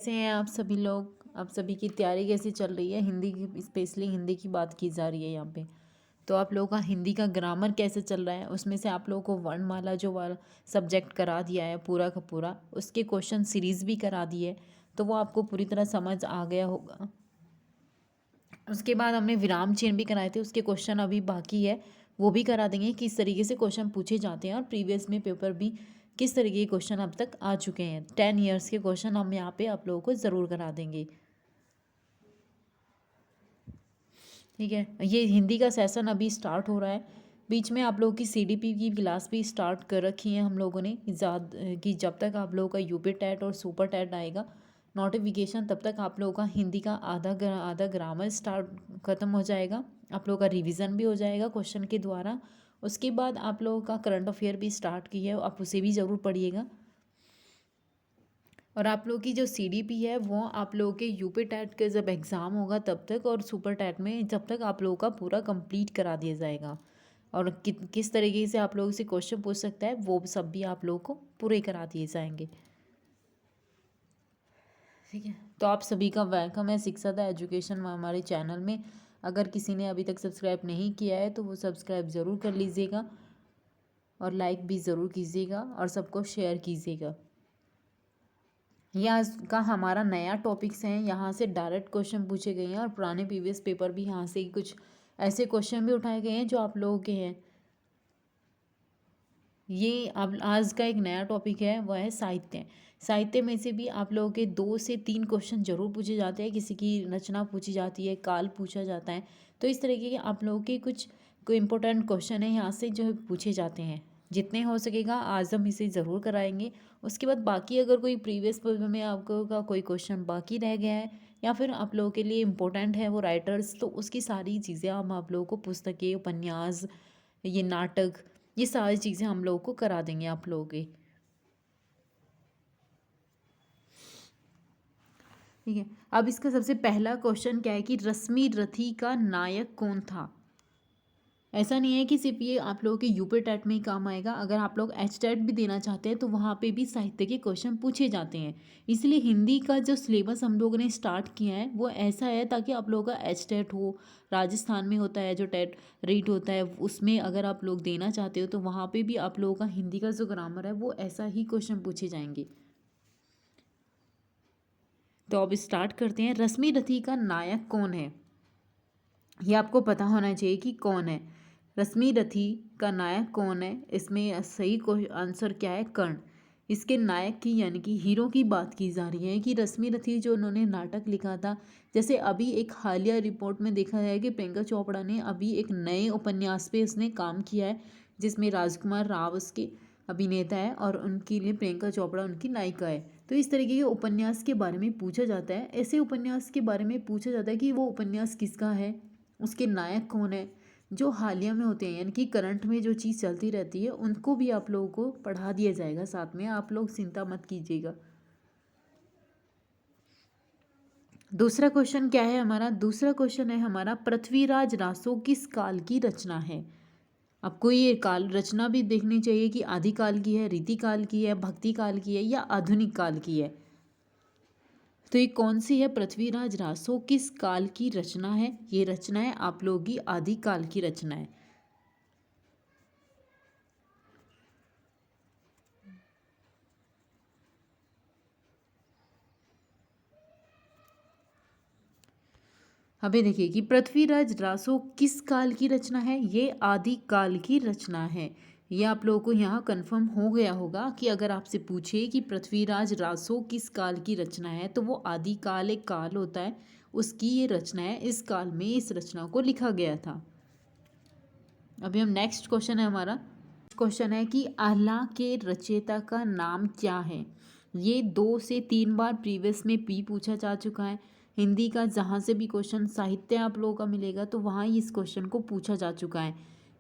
कैसे हैं आप सभी लोग? आप सभी की तैयारी कैसी चल रही है? हिंदी की, स्पेशली हिंदी की बात की जा रही है यहाँ पे। तो आप लोगों का हिंदी का ग्रामर कैसे चल रहा है? उसमें से आप लोगों को वर्णमाला जो वाला सब्जेक्ट करा दिया है पूरा का पूरा, उसके क्वेश्चन सीरीज भी करा दिए, तो वो आपको पूरी तरह समझ आ गया होगा। उसके बाद हमने विराम चिन्ह भी कराए थे, उसके क्वेश्चन अभी बाकी है, वो भी करा देंगे किस तरीके से क्वेश्चन पूछे जाते हैं, और प्रीवियस में पेपर भी किस तरीके के क्वेश्चन अब तक आ चुके हैं। 10 ईयर्स के क्वेश्चन हम यहाँ पे आप लोगों को ज़रूर करा देंगे। ठीक है, ये हिंदी का सेशन अभी स्टार्ट हो रहा है। बीच में आप लोगों की सीडीपी की क्लास भी स्टार्ट कर रखी है हम लोगों ने, कि जब तक आप लोगों का यूपी टेट और सुपर टेट आएगा नोटिफिकेशन, तब तक आप लोगों का हिंदी का आधा ग्रामर स्टार्ट ख़त्म हो जाएगा। आप लोगों का रिवीजन भी हो जाएगा क्वेश्चन के द्वारा। उसके बाद आप लोगों का करंट अफेयर भी स्टार्ट की है, आप उसे भी ज़रूर पढ़िएगा। और आप लोग की जो सीडीपी है वो आप लोगों के यूपी टेट के जब एग्ज़ाम होगा तब तक, और सुपर टेट में जब तक आप लोगों का पूरा कंप्लीट करा दिया जाएगा। और किस तरीके से आप लोगों से क्वेश्चन पूछ सकता है वो सब भी आप लोगों को पूरे करा दिए जाएंगे। ठीक है, तो आप सभी का वेलकम है शिक्षादा एजुकेशन हमारे चैनल में। अगर किसी ने अभी तक सब्सक्राइब नहीं किया है तो वो सब्सक्राइब ज़रूर कर लीजिएगा, और लाइक भी ज़रूर कीजिएगा, और सबको शेयर कीजिएगा। यहाँ का हमारा नया टॉपिक्स हैं, यहाँ से डायरेक्ट क्वेश्चन पूछे गए हैं, और पुराने प्रीवियस पेपर भी यहाँ से कुछ ऐसे क्वेश्चन भी उठाए गए हैं जो आप लोगों के हैं। ये अब आज का एक नया टॉपिक है, वह है साहित्य। साहित्य में से भी आप लोगों के 2 से 3 क्वेश्चन जरूर पूछे जाते हैं। किसी की रचना पूछी जाती है, काल पूछा जाता है, तो इस तरीके के आप लोगों के कुछ कोई इंपॉर्टेंट क्वेश्चन है यहाँ से जो पूछे जाते हैं। जितने हो सकेगा आज हम इसे ज़रूर कराएंगे। उसके बाद बाकी अगर कोई प्रीवियस पेपर में आपको का कोई क्वेश्चन बाकी रह गया है, या फिर आप लोगों के लिए इम्पोर्टेंट है वो राइटर्स, तो उसकी सारी चीज़ें हम आप लोगों को पुस्तकें, उपन्यास, ये नाटक, ये सारी चीज़ें हम लोगों को करा देंगे आप लोगों के। ठीक है, अब इसका सबसे पहला क्वेश्चन क्या है कि रश्मि रथी का नायक कौन था। ऐसा नहीं है कि सिर्फ ये आप लोगों के यूपी टेट में ही काम आएगा, अगर आप लोग एच टेट भी देना चाहते हैं तो वहाँ पे भी साहित्य के क्वेश्चन पूछे जाते हैं। इसलिए हिंदी का जो सिलेबस हम लोगों ने स्टार्ट किया है वो ऐसा है ताकि आप लोगों का एच टेट हो, राजस्थान में होता है जो टेट रीट होता है, उसमें अगर आप लोग देना चाहते हो तो वहाँ पर भी आप लोगों का हिंदी का जो ग्रामर है वो ऐसा ही क्वेश्चन पूछे जाएंगे। तो अब स्टार्ट करते हैं। रश्मि रथी का नायक कौन है, ये आपको पता होना चाहिए कि कौन है रश्मि रथी का नायक कौन है। इसमें सही आंसर क्या है, कर्ण। इसके नायक की यानी कि हीरो की बात की जा रही है कि रश्मि रथी जो उन्होंने नाटक लिखा था। जैसे अभी एक हालिया रिपोर्ट में देखा है कि प्रियंका चोपड़ा ने अभी एक नए उपन्यास पे उसने काम किया है, जिसमें राजकुमार राव उसके अभिनेता है और उनके लिए प्रियंका चोपड़ा उनकी नायिका है। तो इस तरीके के उपन्यास के बारे में पूछा जाता है, ऐसे उपन्यास के बारे में पूछा जाता है कि वो उपन्यास किसका है, उसके नायक कौन है। जो हालिया में होते हैं यानी कि करंट में जो चीज़ चलती रहती है उनको भी आप लोगों को पढ़ा दिया जाएगा साथ में, आप लोग चिंता मत कीजिएगा। दूसरा क्वेश्चन क्या है हमारा, दूसरा क्वेश्चन है हमारा पृथ्वीराज रासो किस काल की रचना है। आपको ये काल रचना भी देखनी चाहिए कि आदिकाल की है, रीतिकाल की है, भक्ति काल की है, या आधुनिक काल की है। तो ये कौन सी है, पृथ्वीराज रासो किस काल की रचना है। ये रचना है आप लोगों की आदिकाल की रचना है। अभी देखिए कि पृथ्वीराज रासो किस काल की रचना है, ये आदिकाल की रचना है। ये आप लोगों को यहाँ कंफर्म हो गया होगा कि अगर आपसे पूछे कि पृथ्वीराज रासो किस काल की रचना है तो वो आदिकाल एक काल होता है, उसकी ये रचना है, इस काल में इस रचना को लिखा गया था। अभी हम नेक्स्ट क्वेश्चन है हमारा, क्वेश्चन है कि आह्ला के रचयिता का नाम क्या है। ये 2 से 3 बार प्रीवियस में भी पूछा जा चुका है। हिंदी का जहाँ से भी क्वेश्चन साहित्य आप लोगों का मिलेगा तो वहाँ ही इस क्वेश्चन को पूछा जा चुका है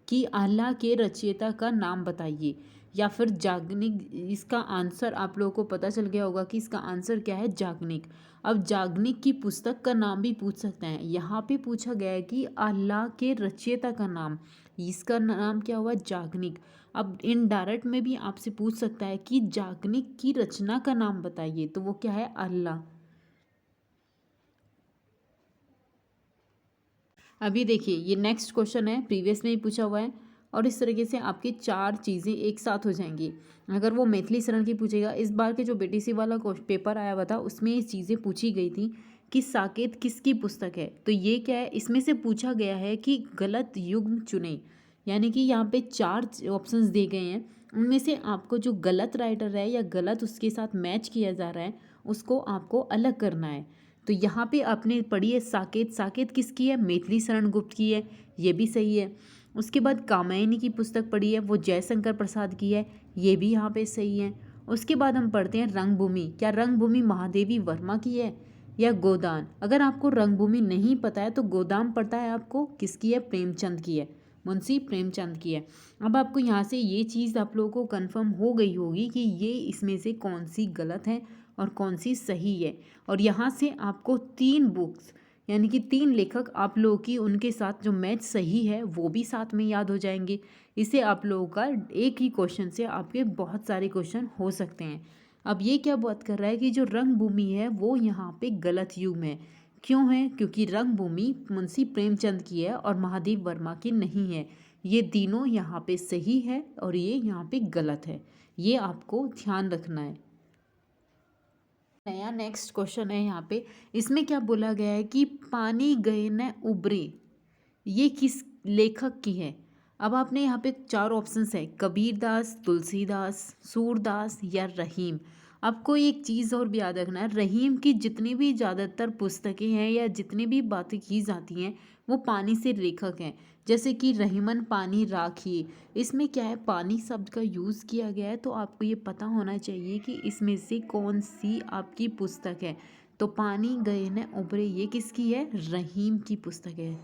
कि आह्ला के रचयिता का नाम बताइए, या फिर जागनिक। इसका आंसर आप लोगों को पता चल गया होगा कि इसका आंसर क्या है, जागनिक। अब जागनिक की पुस्तक का नाम भी पूछ सकते हैं। यहाँ पे पूछा गया है कि आह्ला के रचयिता का नाम, इसका नाम क्या हुआ, जागनिक। अब इनडायरेक्ट में भी आपसे पूछ सकता है कि जागनिक की रचना का नाम बताइए, तो वो क्या है, आह्ला। अभी देखिए ये नेक्स्ट क्वेश्चन है, प्रीवियस में ही पूछा हुआ है और इस तरीके से आपकी 4 चीज़ें एक साथ हो जाएंगी। अगर वो मैथिली शरण की पूछेगा, इस बार के जो बीटीसी वाला पेपर आया हुआ था उसमें ये चीज़ें पूछी गई थी कि साकेत किसकी पुस्तक है। तो ये क्या है, इसमें से पूछा गया है कि गलत युग्म चुने, यानी कि यहाँ पे 4 ऑप्शंस दिए गए हैं, उनमें से आपको जो गलत राइटर है या गलत उसके साथ मैच किया जा रहा है उसको आपको अलग करना है। तो यहाँ पे आपने पढ़ी है साकेत, साकेत किसकी है, मैथिली शरण गुप्त की है, ये भी सही है। उसके बाद कामायनी की पुस्तक पढ़ी है, वो जयशंकर प्रसाद की है, ये भी यहाँ पे सही है। उसके बाद हम पढ़ते हैं रंगभूमि, क्या रंगभूमि महादेवी वर्मा की है या गोदान। अगर आपको रंगभूमि नहीं पता है तो गोदान पता है आपको किसकी है, प्रेमचंद की है, मुंशी प्रेमचंद की है। अब आपको यहाँ से ये चीज़ आप लोगों को कंफर्म हो गई होगी कि ये इसमें से कौन सी गलत है और कौन सी सही है। और यहाँ से आपको 3 बुक्स यानी कि 3 लेखक आप लोगों की उनके साथ जो मैच सही है वो भी साथ में याद हो जाएंगे। इससे आप लोगों का एक ही क्वेश्चन से आपके बहुत सारे क्वेश्चन हो सकते हैं। अब ये क्या बात कर रहा है कि जो रंगभूमि है वो यहाँ पे गलत युग में है। क्यों है, क्योंकि रंगभूमि मुंशी प्रेमचंद की है और महादेव वर्मा की नहीं है। ये तीनों यहाँ पे सही है और ये यहाँ पे गलत है, ये आपको ध्यान रखना है। नया नेक्स्ट क्वेश्चन है यहाँ पे, इसमें क्या बोला गया है कि पानी गए न उबरे, ये किस लेखक की है। अब आपने यहाँ पे 4 ऑप्शंस है, कबीरदास, तुलसीदास, सूरदास या रहीम। आपको एक चीज़ और भी याद रखना है, रहीम की जितनी भी ज़्यादातर पुस्तकें हैं या जितनी भी बातें की जाती हैं वो पानी से लेखक हैं। जैसे कि रहीमन पानी राखिए, इसमें क्या है, पानी शब्द का यूज़ किया गया है। तो आपको ये पता होना चाहिए कि इसमें से कौन सी आपकी पुस्तक है। तो पानी गए न उबरे ये किसकी है, रहीम की पुस्तक है।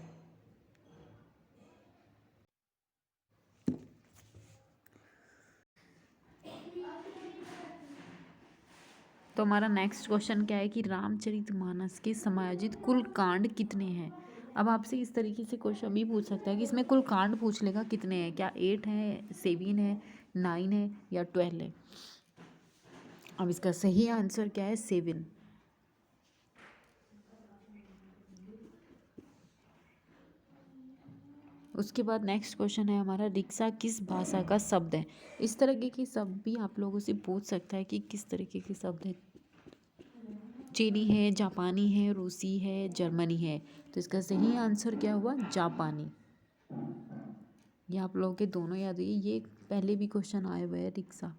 तो हमारा नेक्स्ट क्वेश्चन क्या है कि रामचरितमानस के समायोजित कुल कांड कितने हैं। अब आपसे इस तरीके से क्वेश्चन भी पूछ सकता है कि इसमें कुल कांड पूछ लेगा कितने हैं, क्या 8 है, 7 है, 9 है या 12 है। अब इसका सही आंसर क्या है, 7। उसके बाद नेक्स्ट क्वेश्चन है हमारा, रिक्शा किस भाषा का शब्द है। इस तरीके के शब्द भी आप लोगों से पूछ सकता है कि किस तरीके के शब्द है। चीनी है, जापानी है, रूसी है, जर्मनी है। तो इसका सही आंसर क्या हुआ, जापानी। ये आप लोगों के दोनों याद हुई, ये पहले भी क्वेश्चन आए हुए हैं रिक्शा।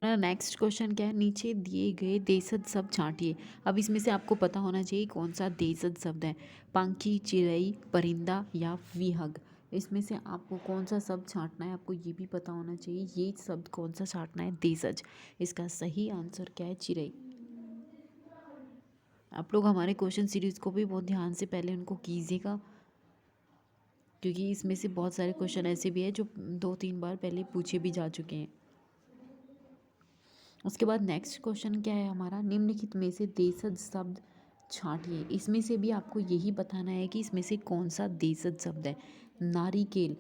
नेक्स्ट क्वेश्चन क्या है, नीचे दिए गए देशज शब्द छांटिए। अब इसमें से आपको पता होना चाहिए कौन सा देशज शब्द है, पंखी, चिड़ई, परिंदा या विहग। इसमें से आपको कौन सा शब्द छांटना है, आपको ये भी पता होना चाहिए ये शब्द कौन सा छांटना है, देशज। इसका सही आंसर क्या है, चिड़ई। आप लोग हमारे क्वेश्चन सीरीज़ को भी बहुत ध्यान से पहले उनको कीजिएगा, क्योंकि इसमें से बहुत सारे क्वेश्चन ऐसे भी हैं जो 2-3 बार पहले पूछे भी जा चुके हैं। उसके बाद नेक्स्ट क्वेश्चन क्या है हमारा, निम्नलिखित में से देशज शब्द छांटिए। इसमें से भी आपको यही बताना है कि इसमें से कौन सा देशज शब्द है। नारिकेल,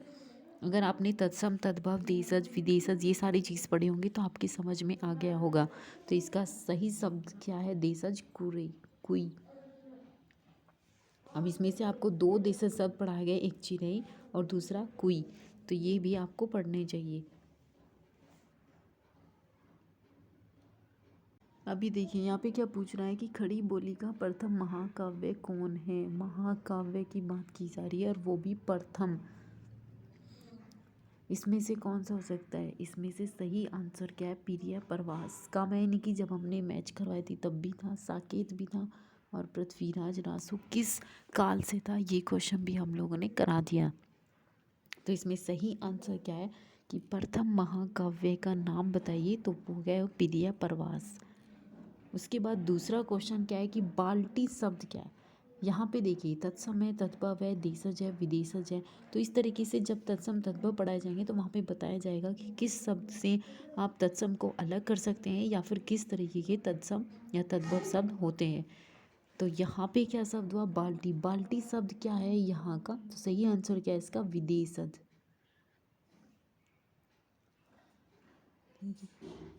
अगर आपने तत्सम, तद्भव, देशज, विदेशज ये सारी चीज़ पढ़ी होंगी तो आपकी समझ में आ गया होगा। तो इसका सही शब्द क्या है, देशज, कुरे, कुई। अब इसमें से आपको 2 देशज शब्द पढ़ाए गए, एक चिड़ई और दूसरा कुई। तो ये भी आपको पढ़ने चाहिए। अभी देखिए यहाँ पे क्या पूछ रहा है कि खड़ी बोली का प्रथम महाकाव्य कौन है। महाकाव्य की बात की जा रही है और वो भी प्रथम। इसमें से कौन सा हो सकता है, इसमें से सही आंसर क्या है, पीरिया प्रवास। कामायनी की जब हमने मैच करवाई थी तब भी था, साकेत भी था और पृथ्वीराज रासो किस काल से था, ये क्वेश्चन भी हम लोगों ने करा दिया। तो इसमें सही आंसर क्या है कि प्रथम महाकाव्य का नाम बताइए, तो वो गया पीरिया प्रवास। उसके बाद दूसरा क्वेश्चन क्या है कि बाल्टी शब्द क्या है। यहाँ पे देखिए तत्सम है, तद्भव है, देशज है, विदेशज है। तो इस तरीके से जब तत्सम तद्भव पढ़ाए जाएंगे तो वहाँ पे बताया जाएगा कि किस शब्द से आप तत्सम को अलग कर सकते हैं या फिर किस तरीके के तत्सम या तद्भव शब्द होते हैं। तो यहाँ पे क्या शब्द हुआ, बाल्टी। बाल्टी शब्द क्या है यहाँ का, तो सही आंसर क्या है इसका, विदेशज।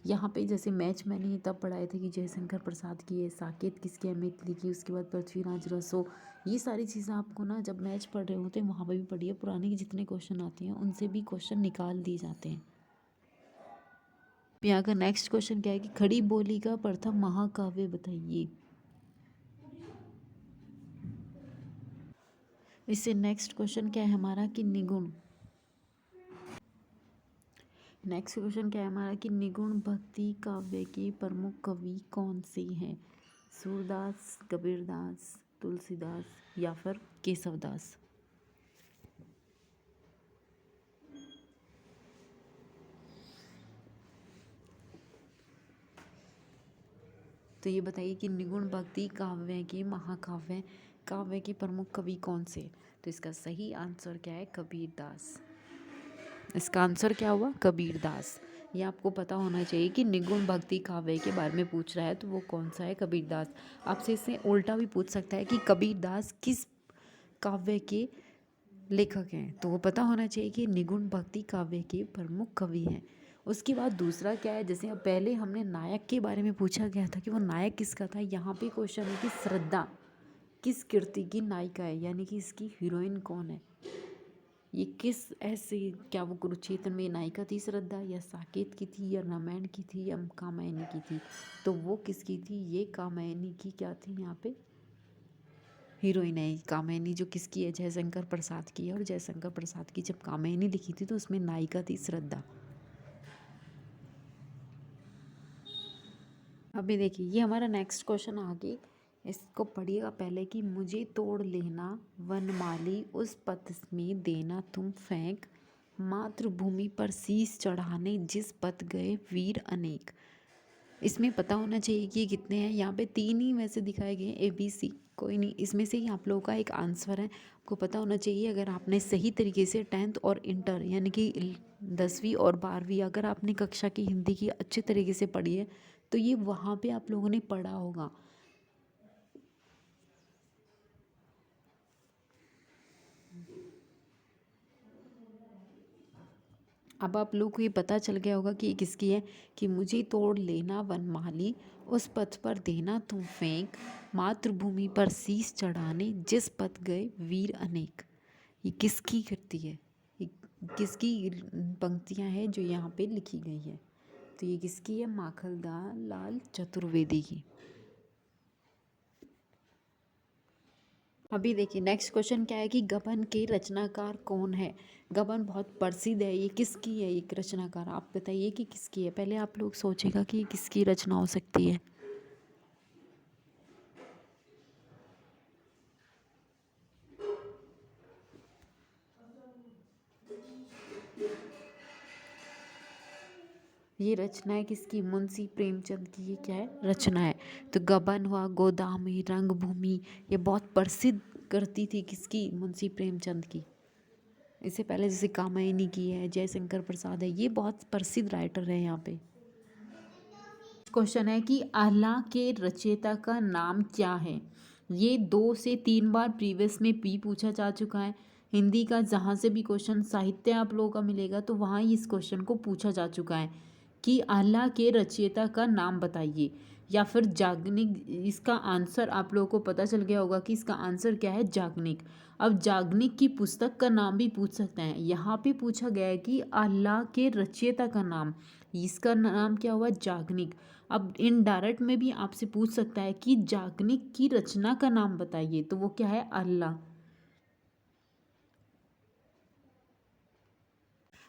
यहाँ पे जैसे मैच मैंने तब पढ़ाए थे कि जयशंकर प्रसाद की है, साकेत किसकी है, मैथिली की, उसके बाद पृथ्वीराज रसो। ये सारी चीज़ें आपको ना जब मैच पढ़ रहे होते हैं वहाँ पे भी पढ़िए, पुराने के जितने क्वेश्चन आते हैं उनसे भी क्वेश्चन निकाल दिए जाते हैं। यहाँ का नेक्स्ट क्वेश्चन क्या है कि खड़ी बोली का प्रथम महाकाव्य बताइए। इससे नेक्स्ट क्वेश्चन क्या है हमारा कि निगुण। नेक्स्ट क्वेश्चन क्या है हमारा कि निगुण भक्ति काव्य के प्रमुख कवि कौन से हैं। सूरदास, कबीरदास, तुलसीदास या फिर केशवदास। तो ये बताइए कि निगुण भक्ति काव्य के महाकाव्य काव्य के प्रमुख कवि कौन से। तो इसका सही आंसर क्या है, कबीरदास। इसका आंसर क्या हुआ, कबीरदास। ये आपको पता होना चाहिए कि निगुण भक्ति काव्य के बारे में पूछ रहा है तो वो कौन सा है, कबीरदास। आपसे इससे उल्टा भी पूछ सकता है कि कबीरदास किस काव्य के लेखक हैं, तो वो पता होना चाहिए कि निगुण भक्ति काव्य के प्रमुख कवि हैं। उसके बाद दूसरा क्या है, जैसे अब पहले हमने नायक के बारे में पूछा गया था कि वो नायक किसका था। यहाँ पे क्वेश्चन है कि श्रद्धा किस कृति की नायिका है, यानी कि इसकी हीरोइन कौन है। ये किस ऐसे, क्या वो कुरुक्षेत्र में नायिका थी श्रद्धा, या साकेत की थी, या रामायण की थी, या कामायनी की थी। तो वो किसकी थी, ये कामायनी की क्या थी, यहाँ पे हीरोइन है। कामायनी जो किसकी है, जयशंकर प्रसाद की है। और जयशंकर प्रसाद की जब कामायनी लिखी थी तो उसमें नायिका थी श्रद्धा। अभी देखिए ये हमारा नेक्स्ट क्वेश्चन आगे, इसको पढ़िएगा पहले कि मुझे तोड़ लेना वनमाली उस पथ में देना तुम फेंक, मातृभूमि पर शीश चढ़ाने जिस पथ गए वीर अनेक। इसमें पता होना चाहिए कि कितने हैं। यहाँ पे 3 ही वैसे दिखाए गए हैं, ABC। कोई नहीं, इसमें से ही आप लोगों का एक आंसर है। आपको पता होना चाहिए अगर आपने सही तरीके से 10th और इंटर यानी कि 10वीं और 12वीं अगर आपने कक्षा की हिंदी की अच्छे तरीके से पढ़ी है तो ये वहाँ पे आप लोगों ने पढ़ा होगा। अब आप लोग को ये पता चल गया होगा कि ये किसकी है, कि मुझे तोड़ लेना वनमाली उस पथ पर देना तुम फेंक, मातृभूमि पर शीश चढ़ाने जिस पथ गए वीर अनेक। ये किसकी कृति है, ये किसकी पंक्तियाँ हैं जो यहाँ पे लिखी गई है। तो ये किसकी है, माखनलाल लाल चतुर्वेदी की। अभी देखिए नेक्स्ट क्वेश्चन क्या है कि गबन के रचनाकार कौन है। गबन बहुत प्रसिद्ध है, ये किसकी है, एक रचनाकार आप बताइए कि किसकी है। पहले आप लोग सोचेगा कि किसकी रचना हो सकती है। ये रचना है किसकी, मुंशी प्रेमचंद की ये क्या है, रचना है। तो गबन हुआ, गोदामी, रंगभूमि, ये बहुत प्रसिद्ध कृति थी किसकी, मुंशी प्रेमचंद की। इससे पहले जैसे कामायनी की है, जयशंकर प्रसाद है, ये बहुत प्रसिद्ध राइटर है। यहाँ पे क्वेश्चन है कि आह्ला के रचयिता का नाम क्या है। ये 2 से 3 बार प्रीवियस में भी पूछा जा चुका है। हिंदी का जहाँ से भी क्वेश्चन साहित्य आप लोगों का मिलेगा तो वहाँ ही इस क्वेश्चन को पूछा जा चुका है कि आह्ला के रचयिता का नाम बताइए, या फिर जागनिक। इसका आंसर आप लोगों को पता चल गया होगा कि इसका आंसर क्या है, जागनिक। अब जागनिक की पुस्तक का नाम भी पूछ सकते हैं। यहाँ पे पूछा गया है कि आह्ला के रचयिता का नाम, इसका नाम क्या हुआ, जागनिक। अब इनडायरेक्ट में भी आपसे पूछ सकता है कि जागनिक की रचना का नाम बताइए, तो वो क्या है, आह्ला।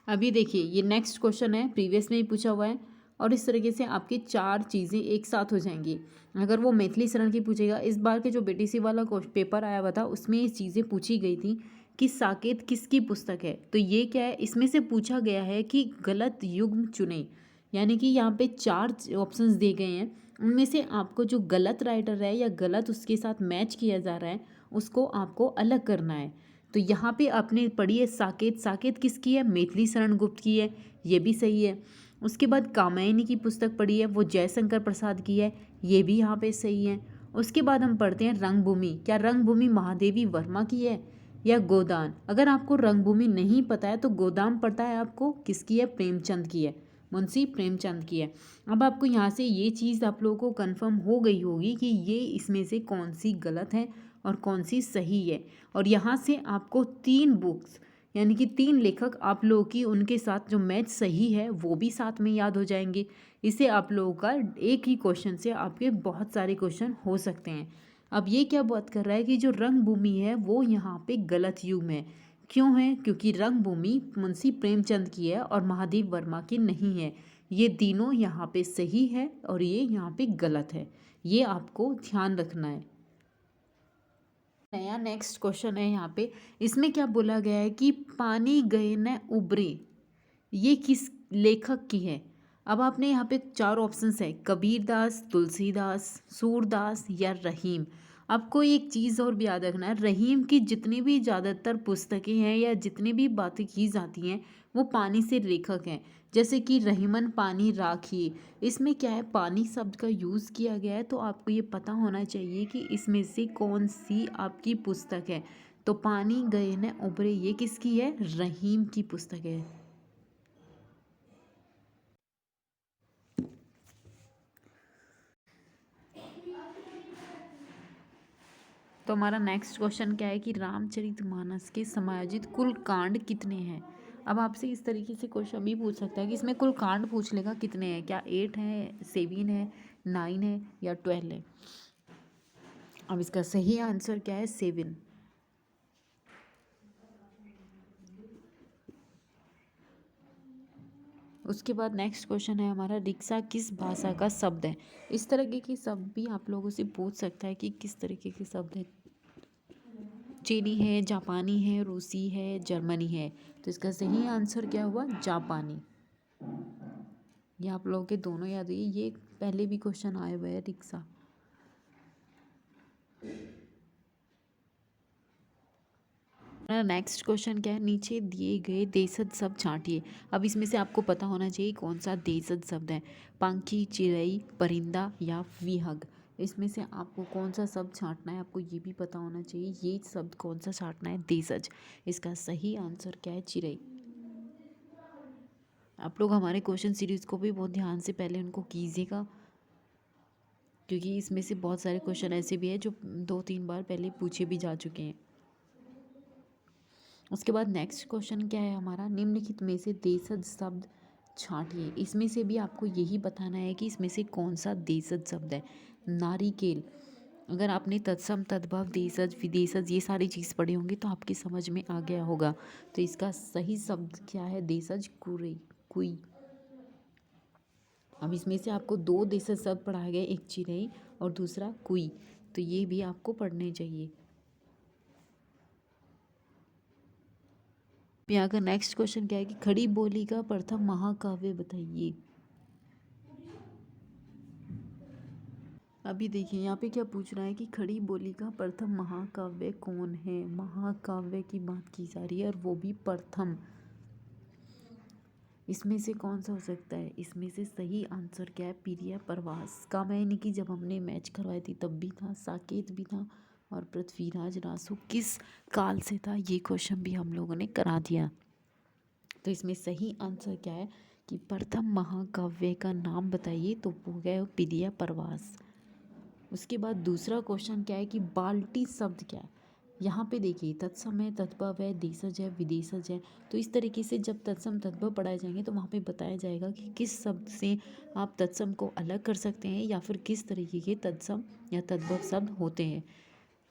अभी देखिए ये नेक्स्ट क्वेश्चन है, प्रीवियस में ही पूछा हुआ है। और इस तरीके से आपकी 4 चीज़ें एक साथ हो जाएंगी। अगर वो मैथिली शरण की पूछेगा, इस बार के जो BTC वाला पेपर आया हुआ था उसमें ये चीज़ें पूछी गई थी कि साकेत किसकी पुस्तक है। तो ये क्या है, इसमें से पूछा गया है कि गलत युग्म चुने, यानी कि यहाँ पे 4 ऑप्शंस दिए गए हैं, उनमें से आपको जो गलत राइटर है या गलत उसके साथ मैच किया जा रहा है उसको आपको अलग करना है। तो यहाँ पे आपने पढ़ी है साकेत, साकेत किसकी है, मैथिली शरण गुप्त की है, ये भी सही है। उसके बाद कामायनी की पुस्तक पढ़ी है, वो जयशंकर प्रसाद की है, ये भी यहाँ पे सही है। उसके बाद हम पढ़ते हैं रंगभूमि, क्या रंगभूमि महादेवी वर्मा की है या गोदान। अगर आपको रंगभूमि नहीं पता है तो गोदान पता है आपको किसकी है, प्रेमचंद की है। मुंशी प्रेमचंद की है। अब आपको यहाँ से ये चीज़ आप लोगों को कंफर्म हो गई होगी कि ये इसमें से कौन सी गलत है और कौन सी सही है। और यहाँ से आपको 3 बुक्स यानी कि 3 लेखक आप लोगों की उनके साथ जो मैच सही है वो भी साथ में याद हो जाएंगे। इससे आप लोगों का एक ही क्वेश्चन से आपके बहुत सारे क्वेश्चन हो सकते हैं। अब ये क्या बात कर रहा है कि जो रंगभूमि है वो यहाँ पे गलत युग में है। क्यों है? क्योंकि रंगभूमि मुंशी प्रेमचंद की है और महादेव वर्मा की नहीं है। ये तीनों यहाँ पे सही है और ये यहाँ पे गलत है। ये आपको ध्यान रखना है। नया नेक्स्ट क्वेश्चन है यहाँ पे। इसमें क्या बोला गया है कि पानी गए न उबरे, ये किस लेखक की है? अब आपने यहाँ पे 4 ऑप्शंस है, कबीरदास, तुलसीदास, सूरदास या रहीम। आपको एक चीज़ और भी याद रखना है, रहीम की जितनी भी ज़्यादातर पुस्तकें हैं या जितनी भी बातें की जाती हैं वो पानी से लेखक हैं। जैसे कि रहीमन पानी राखी, इसमें क्या है, पानी शब्द का यूज़ किया गया है। तो आपको ये पता होना चाहिए कि इसमें से कौन सी आपकी पुस्तक है। तो पानी गए न उबरे ये किसकी है? रहीम की पुस्तक है। तो हमारा नेक्स्ट क्वेश्चन क्या है कि रामचरितमानस के समायोजित कुल कांड कितने हैं? अब आपसे इस तरीके से क्वेश्चन भी पूछ सकता है कि इसमें कुल कांड पूछ लेगा कितने हैं, क्या 8 है, 7 है, 9 है या 12 है। अब इसका सही आंसर क्या है? 7। उसके बाद नेक्स्ट क्वेश्चन है हमारा, रिक्शा किस भाषा का शब्द है? इस तरीके के शब्द भी आप लोगों से पूछ सकता है कि किस तरीके के शब्द है। चीनी है, जापानी है, रूसी है, जर्मनी है। तो इसका सही आंसर क्या हुआ? जापानी। ये आप लोगों के दोनों याद है, ये पहले भी क्वेश्चन आए हुए हैं रिक्शा। नेक्स्ट क्वेश्चन क्या है, नीचे दिए गए देशज शब्द छांटिए। अब इसमें से आपको पता होना चाहिए कौन सा देशज शब्द है, पंखी, चिड़ई, परिंदा या विहग। इसमें से आपको कौन सा शब्द छांटना है, आपको ये भी पता होना चाहिए ये शब्द कौन सा छांटना है, देशज। इसका सही आंसर क्या है? चिड़ई। आप लोग हमारे क्वेश्चन सीरीज को भी बहुत ध्यान से पहले उनको कीजिएगा, क्योंकि इसमें से बहुत सारे क्वेश्चन ऐसे भी हैं जो 2-3 बार पहले पूछे भी जा चुके हैं। उसके बाद नेक्स्ट क्वेश्चन क्या है हमारा, निम्नलिखित में से देशज शब्द छांटिए। इसमें से भी आपको यही बताना है कि इसमें से कौन सा देशज शब्द है। नारिकेल, अगर आपने तत्सम, तद्भव, देशज, विदेशज ये सारी चीज़ पढ़ी होंगी तो आपकी समझ में आ गया होगा। तो इसका सही शब्द क्या है? देशज, कुई कुई। अब इसमें से आपको 2 देशज शब्द पढ़ाए गए, एक चिड़ई और दूसरा कुई। तो ये भी आपको पढ़ने चाहिए। यहाँ का नेक्स्ट क्वेश्चन क्या है कि खड़ी बोली का प्रथम महाकाव्य बताइए। अभी देखिए यहाँ पे क्या पूछ रहा है कि खड़ी बोली का प्रथम महाकाव्य कौन है। महाकाव्य की बात की जा रही है और वो भी प्रथम। इसमें से कौन सा हो सकता है? इसमें से सही आंसर क्या है? पीरिया प्रवास। कामायनी की जब हमने मैच करवाई थी तब भी था, साकेत भी था और पृथ्वीराज रासो किस काल से था, ये क्वेश्चन भी हम लोगों ने करा दिया। तो इसमें सही आंसर क्या है कि प्रथम महाकाव्य का नाम बताइए। तो वो गया पीरिया प्रवास। उसके बाद दूसरा क्वेश्चन क्या है कि बाल्टी शब्द क्या है। यहाँ पे देखिए तत्सम है, तद्भव है, देशज है, विदेशज है। तो इस तरीके से जब तत्सम तद्भव पढ़ाए जाएंगे तो वहाँ पे बताया जाएगा कि किस शब्द से आप तत्सम को अलग कर सकते हैं या फिर किस तरीके के तत्सम या तद्भव शब्द होते हैं।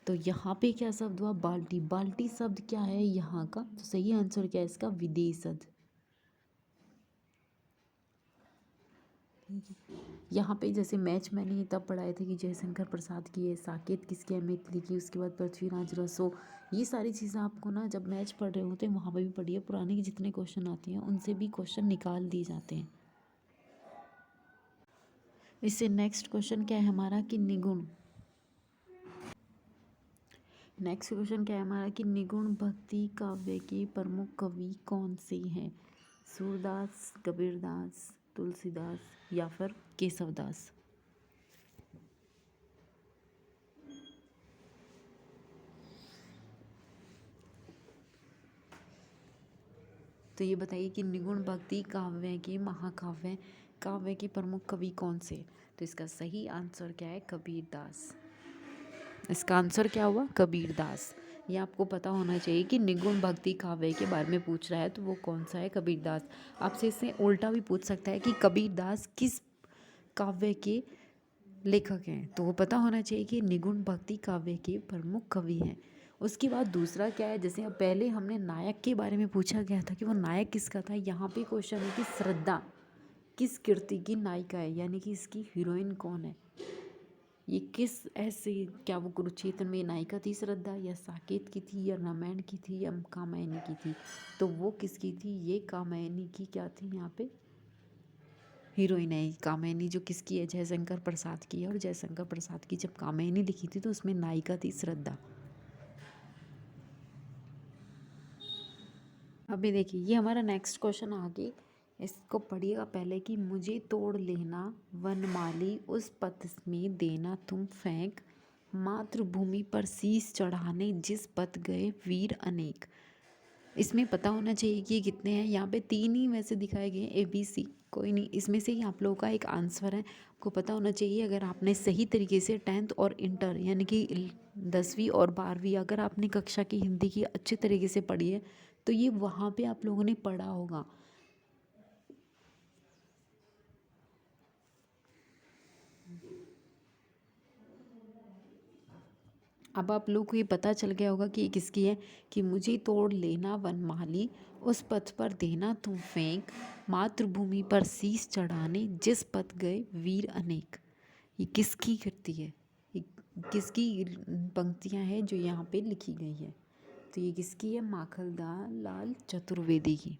तो यहाँ पे क्या शब्द हुआ? बाल्टी। बाल्टी शब्द क्या है यहाँ का? तो सही आंसर क्या है इसका? विदेशज। यहाँ पे जैसे मैच मैंने तब पढ़ाए थे कि जयशंकर प्रसाद की है, साकेत किसकी है, मैथिली की, उसके बाद पृथ्वीराज रसो। ये सारी चीज़ें आपको ना जब मैच पढ़ रहे होते हैं वहाँ पे भी पढ़िए, पुराने के जितने क्वेश्चन आते हैं उनसे भी क्वेश्चन निकाल दिए जाते हैं। इससे नेक्स्ट क्वेश्चन क्या है हमारा कि निगुण। नेक्स्ट क्वेश्चन क्या है हमारा कि निगुण भक्ति काव्य के प्रमुख कवि कौन से हैं? सूरदास, कबीरदास, तुलसीदास या फिर केशवदास। तो ये बताइए कि निगुण भक्ति काव्य के महाकाव्य काव्य के प्रमुख कवि कौन से? तो इसका सही आंसर क्या है? कबीरदास। इसका आंसर क्या हुआ? कबीरदास। ये आपको पता होना चाहिए कि निगुण भक्ति काव्य के बारे में पूछ रहा है तो वो कौन सा है? कबीरदास। आपसे इससे उल्टा भी पूछ सकता है कि कबीरदास किस काव्य के लेखक हैं, तो वो पता होना चाहिए कि निगुण भक्ति काव्य के प्रमुख कवि हैं। उसके बाद दूसरा क्या है, जैसे अब पहले हमने नायक के बारे में पूछा गया था कि वो नायक किसका था, यहाँ पे क्वेश्चन है कि श्रद्धा किस कृति की नायिका है, यानी कि इसकी हीरोइन कौन है। ये किस ऐसे, क्या वो कुरुक्षेत्र में नायिका थी श्रद्धा, या साकेत की थी, या रामायण की थी, या कामायनी की थी? तो वो किसकी थी? ये कामायनी की क्या थी यहाँ पे? हीरोइन है। कामायनी जो किसकी है? जयशंकर प्रसाद की है। और जयशंकर प्रसाद की जब कामायनी लिखी थी तो उसमें नायिका थी श्रद्धा। अभी देखिए ये हमारा नेक्स्ट क्वेश्चन आगे, इसको पढ़िएगा पहले कि मुझे तोड़ लेना वनमाली उस पथ में देना तुम फेंक, मातृभूमि पर शीश चढ़ाने जिस पथ गए वीर अनेक। इसमें पता होना चाहिए कि ये कितने हैं। यहाँ पे 3 ही वैसे दिखाए गए हैं, ABC। कोई नहीं, इसमें से ही आप लोगों का एक आंसर है। आपको पता होना चाहिए अगर आपने सही तरीके से 10th और इंटर यानी कि 10वीं और 12वीं अगर आपने कक्षा की हिंदी की अच्छे तरीके से पढ़ी है तो ये वहाँ पे आप लोगों ने पढ़ा होगा। अब आप लोग को ये पता चल गया होगा कि ये किसकी है, कि मुझे तोड़ लेना वनमाली उस पथ पर देना तुम फेंक, मातृभूमि पर शीश चढ़ाने जिस पथ गए वीर अनेक। ये किसकी कृति है? ये किसकी पंक्तियाँ हैं जो यहाँ पे लिखी गई है? तो ये किसकी है? माखनलाल लाल चतुर्वेदी की।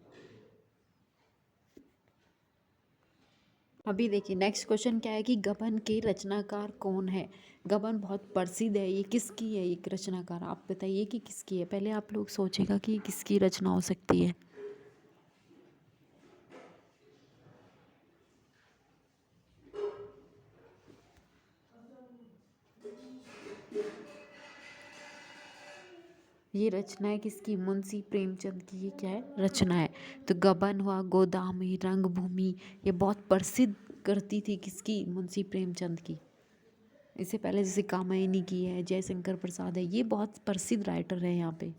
अभी देखिए नेक्स्ट क्वेश्चन क्या है कि गबन के रचनाकार कौन है? गबन बहुत प्रसिद्ध है, ये किसकी है? एक रचनाकार आप बताइए कि किसकी है। पहले आप लोग सोचेगा कि ये किसकी रचना हो सकती है। ये रचना है किसकी? मुंशी प्रेमचंद की ये क्या है? रचना है। तो गबन हुआ, गोदामी, रंगभूमि, ये बहुत प्रसिद्ध कृति थी किसकी? मुंशी प्रेमचंद की। इससे पहले जैसे कामायनी की है, जयशंकर प्रसाद है, ये बहुत प्रसिद्ध राइटर है यहाँ पे।